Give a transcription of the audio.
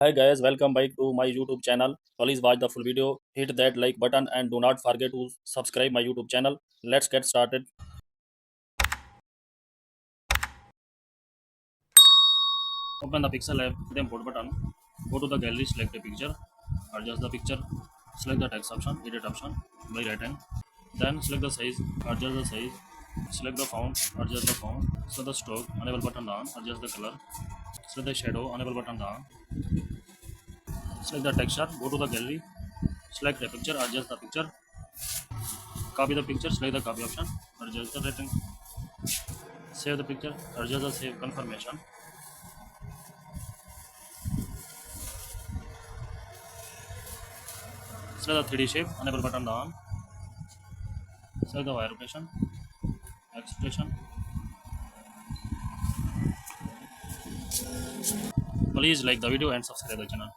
Hi guys, welcome back to my YouTube channel. Please watch the full video, hit that like button and do not forget to subscribe my YouTube channel. Let's get started. Open the Pixel app, hit the import button. Go to the gallery, select a picture, adjust the picture, select the text option, edit option by right hand. Then select the size, adjust the size, select the font, adjust the font, select the stroke, enable button down, adjust the color, select the shadow, enable button down, select the texture, go to the gallery, select a picture, adjust the picture, copy the picture, select the copy option, adjust the rating, save the picture, adjust the save confirmation, select the 3D shape, enable button down, select the wire rotation, expression. Please like the video and subscribe the channel.